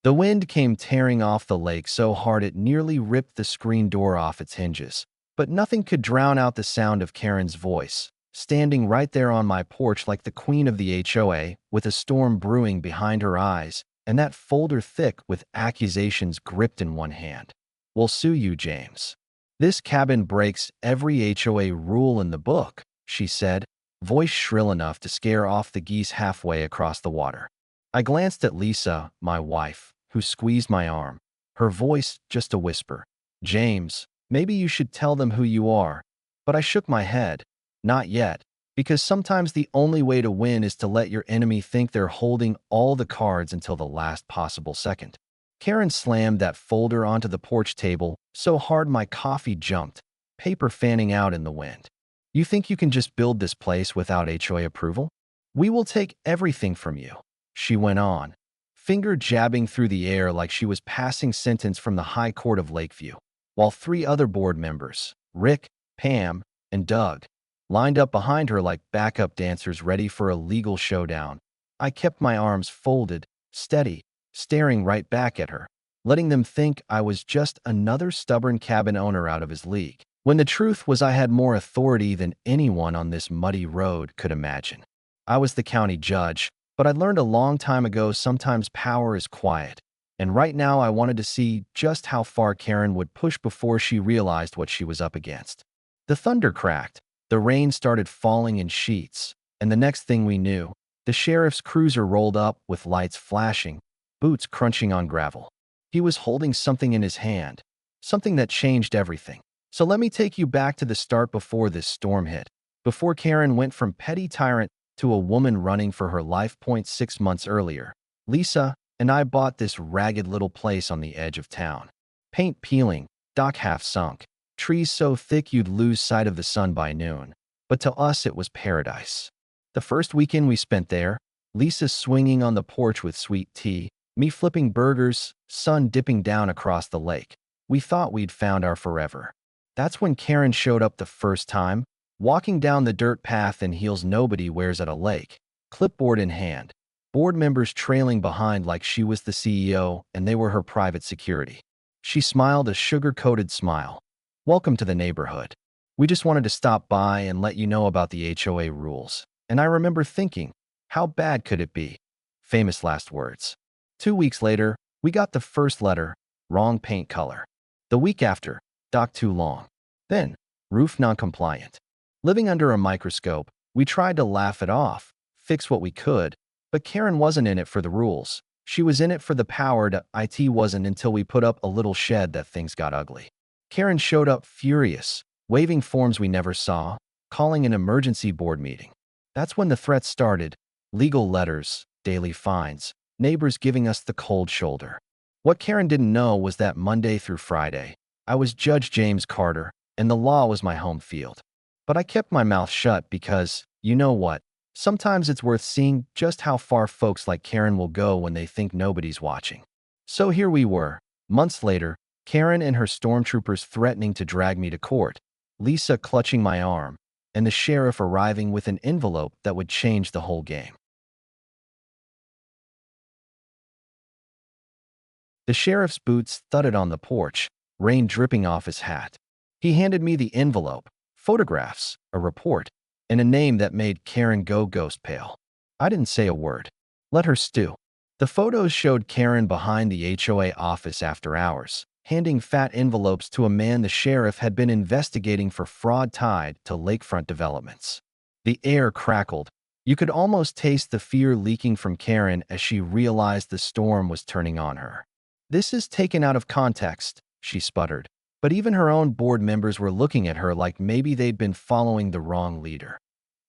The wind came tearing off the lake so hard it nearly ripped the screen door off its hinges. But nothing could drown out the sound of Karen's voice, standing right there on my porch like the queen of the HOA, with a storm brewing behind her eyes, and that folder thick with accusations gripped in one hand. "We'll sue you, James. This cabin breaks every HOA rule in the book," she said, voice shrill enough to scare off the geese halfway across the water. I glanced at Lisa, my wife, who squeezed my arm, her voice just a whisper. "James, maybe you should tell them who you are." But I shook my head. Not yet, because sometimes the only way to win is to let your enemy think they're holding all the cards until the last possible second. Karen slammed that folder onto the porch table so hard my coffee jumped, paper fanning out in the wind. "You think you can just build this place without HOA approval? We will take everything from you," she went on, finger jabbing through the air like she was passing sentence from the High Court of Lakeview, while 3 other board members, Rick, Pam, and Doug, lined up behind her like backup dancers ready for a legal showdown. I kept my arms folded, steady, staring right back at her, letting them think I was just another stubborn cabin owner out of his league, when the truth was I had more authority than anyone on this muddy road could imagine. I was the county judge, but I learned a long time ago sometimes power is quiet, and right now I wanted to see just how far Karen would push before she realized what she was up against. The thunder cracked, the rain started falling in sheets, and the next thing we knew, the sheriff's cruiser rolled up with lights flashing, boots crunching on gravel. He was holding something in his hand, something that changed everything. So let me take you back to the start before this storm hit, before Karen went from petty tyrant to a woman running for her life. 6 months earlier, Lisa and I bought this ragged little place on the edge of town. Paint peeling, dock half sunk, trees so thick you'd lose sight of the sun by noon. But to us it was paradise. The first weekend we spent there, Lisa swinging on the porch with sweet tea, me flipping burgers, sun dipping down across the lake. We thought we'd found our forever. That's when Karen showed up the first time, walking down the dirt path in heels nobody wears at a lake, clipboard in hand, board members trailing behind like she was the CEO and they were her private security. She smiled a sugar-coated smile. "Welcome to the neighborhood. We just wanted to stop by and let you know about the HOA rules." And I remember thinking, how bad could it be? Famous last words. 2 weeks later, we got the first letter, wrong paint color. The week after, dock too long. Then, roof non-compliant. Living under a microscope, we tried to laugh it off, fix what we could, but Karen wasn't in it for the rules. She was in it for the power. It wasn't until we put up a little shed that things got ugly. Karen showed up furious, waving forms we never saw, calling an emergency board meeting. That's when the threats started. Legal letters, daily fines, neighbors giving us the cold shoulder. What Karen didn't know was that Monday through Friday, I was Judge James Carter, and the law was my home field. But I kept my mouth shut because, you know what, sometimes it's worth seeing just how far folks like Karen will go when they think nobody's watching. So here we were, months later, Karen and her stormtroopers threatening to drag me to court, Lisa clutching my arm, and the sheriff arriving with an envelope that would change the whole game. The sheriff's boots thudded on the porch, rain dripping off his hat. He handed me the envelope, photographs, a report, and a name that made Karen go ghost pale. I didn't say a word. Let her stew. The photos showed Karen behind the HOA office after hours, handing fat envelopes to a man the sheriff had been investigating for fraud tied to lakefront developments. The air crackled. You could almost taste the fear leaking from Karen as she realized the storm was turning on her. "This is taken out of context," she sputtered. But even her own board members were looking at her like maybe they'd been following the wrong leader.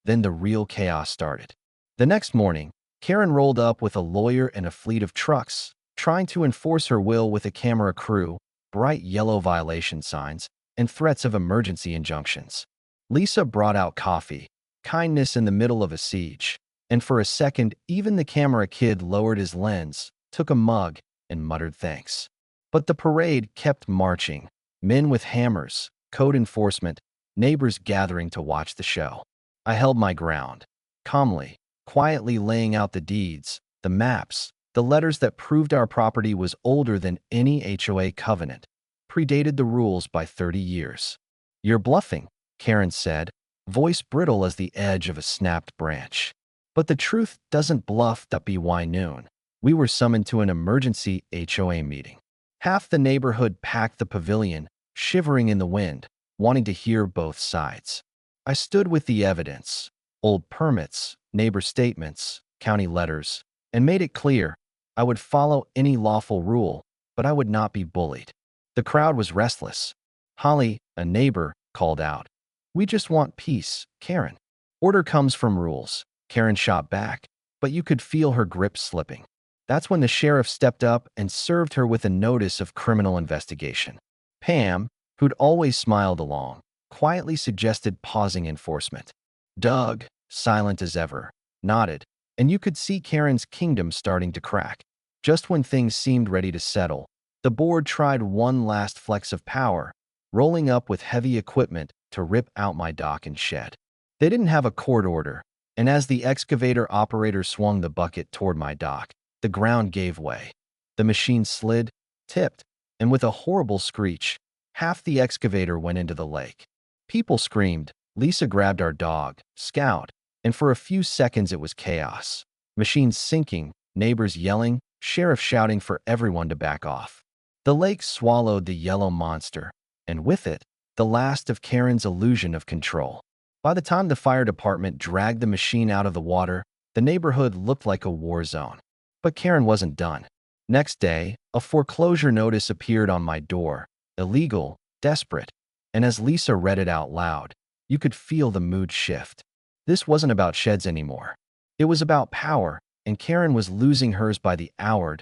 Then the real chaos started. The next morning, Karen rolled up with a lawyer and a fleet of trucks, trying to enforce her will with a camera crew, bright yellow violation signs, and threats of emergency injunctions. Lisa brought out coffee, kindness in the middle of a siege, and for a second, even the camera kid lowered his lens, took a mug, and muttered thanks. But the parade kept marching. Men with hammers, code enforcement, neighbors gathering to watch the show. I held my ground, calmly, quietly laying out the deeds, the maps, The letters that proved our property was older than any HOA covenant, predated the rules by 30 years. "You're bluffing," Karen said, voice brittle as the edge of a snapped branch. But the truth doesn't bluff. By noon, we were summoned to an emergency HOA meeting. Half the neighborhood packed the pavilion, shivering in the wind, wanting to hear both sides. I stood with the evidence, old permits, neighbor statements, county letters, and made it clear I would follow any lawful rule, but I would not be bullied. The crowd was restless. Holly, a neighbor, called out, "We just want peace, Karen." "Order comes from rules," Karen shot back, but you could feel her grip slipping. That's when the sheriff stepped up and served her with a notice of criminal investigation. Pam, who'd always smiled along, quietly suggested pausing enforcement. Doug, silent as ever, nodded, and you could see Karen's kingdom starting to crack. Just when things seemed ready to settle, the board tried one last flex of power, rolling up with heavy equipment to rip out my dock and shed. They didn't have a court order, and as the excavator operator swung the bucket toward my dock, the ground gave way. The machine slid, tipped, and with a horrible screech, half the excavator went into the lake. People screamed. Lisa grabbed our dog, Scout, and for a few seconds it was chaos. Machines sinking, neighbors yelling, sheriff shouting for everyone to back off. The lake swallowed the yellow monster, and with it, the last of Karen's illusion of control. By the time the fire department dragged the machine out of the water, the neighborhood looked like a war zone. But Karen wasn't done. Next day, a foreclosure notice appeared on my door, illegal, desperate, and as Lisa read it out loud, you could feel the mood shift. This wasn't about sheds anymore. It was about power, and Karen was losing hers by the hour.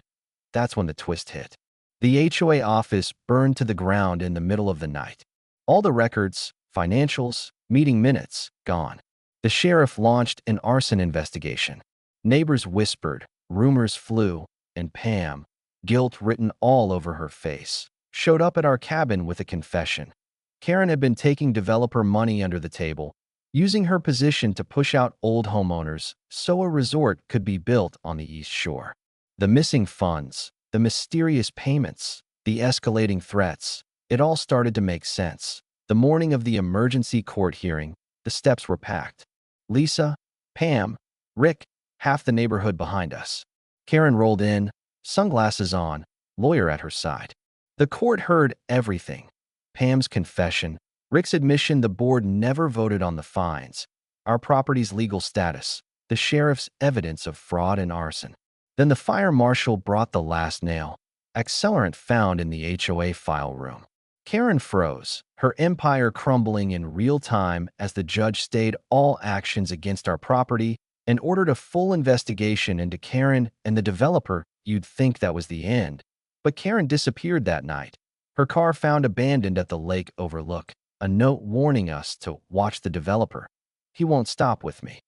That's when the twist hit. The HOA office burned to the ground in the middle of the night. All the records, financials, meeting minutes, gone. The sheriff launched an arson investigation. Neighbors whispered, rumors flew, and Pam, guilt written all over her face, showed up at our cabin with a confession. Karen had been taking developer money under the table, using her position to push out old homeowners so a resort could be built on the East Shore. The missing funds, the mysterious payments, the escalating threats, it all started to make sense. The morning of the emergency court hearing, the steps were packed. Lisa, Pam, Rick, half the neighborhood behind us. Karen rolled in, sunglasses on, lawyer at her side. The court heard everything. Pam's confession, Rick's admission the board never voted on the fines, our property's legal status, the sheriff's evidence of fraud and arson. Then the fire marshal brought the last nail, accelerant found in the HOA file room. Karen froze, her empire crumbling in real time as the judge stayed all actions against our property and ordered a full investigation into Karen and the developer. You'd think that was the end. But Karen disappeared that night. Her car found abandoned at the lake overlook, a note warning us to watch the developer. He won't stop with me.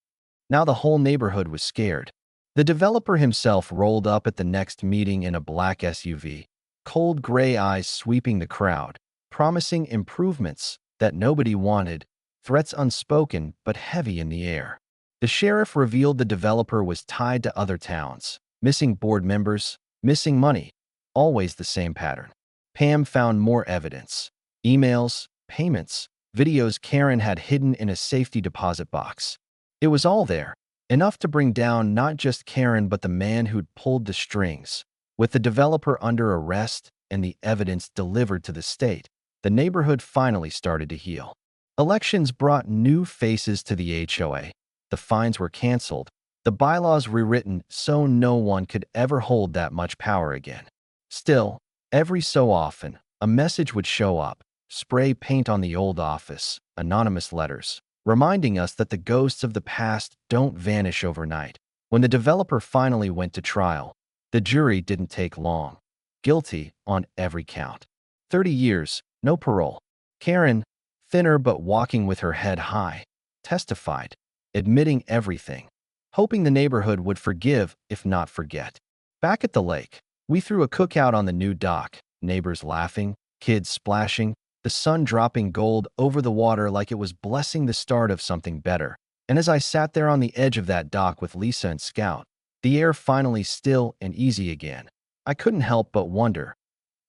Now the whole neighborhood was scared. The developer himself rolled up at the next meeting in a black SUV, cold gray eyes sweeping the crowd, promising improvements that nobody wanted, threats unspoken but heavy in the air. The sheriff revealed the developer was tied to other towns, missing board members, missing money, always the same pattern. Pam found more evidence, emails, payments, videos Karen had hidden in a safety deposit box. It was all there, enough to bring down not just Karen but the man who'd pulled the strings. With the developer under arrest and the evidence delivered to the state, the neighborhood finally started to heal. Elections brought new faces to the HOA. The fines were canceled, the bylaws rewritten so no one could ever hold that much power again. Still, every so often, a message would show up, spray paint on the old office, anonymous letters, reminding us that the ghosts of the past don't vanish overnight. When the developer finally went to trial, the jury didn't take long. Guilty on every count. 30 years, no parole. Karen, thinner but walking with her head high, testified, admitting everything, hoping the neighborhood would forgive if not forget. Back at the lake, we threw a cookout on the new dock, neighbors laughing, kids splashing, the sun dropping gold over the water like it was blessing the start of something better. And as I sat there on the edge of that dock with Lisa and Scout, the air finally still and easy again. I couldn't help but wonder,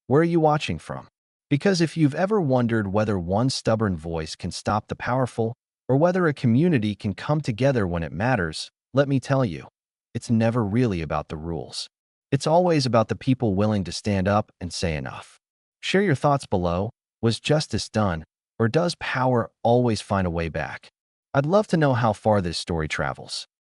where are you watching from? Because if you've ever wondered whether one stubborn voice can stop the powerful, or whether a community can come together when it matters, let me tell you, it's never really about the rules. It's always about the people willing to stand up and say enough. Share your thoughts below. Was justice done, or does power always find a way back? I'd love to know how far this story travels.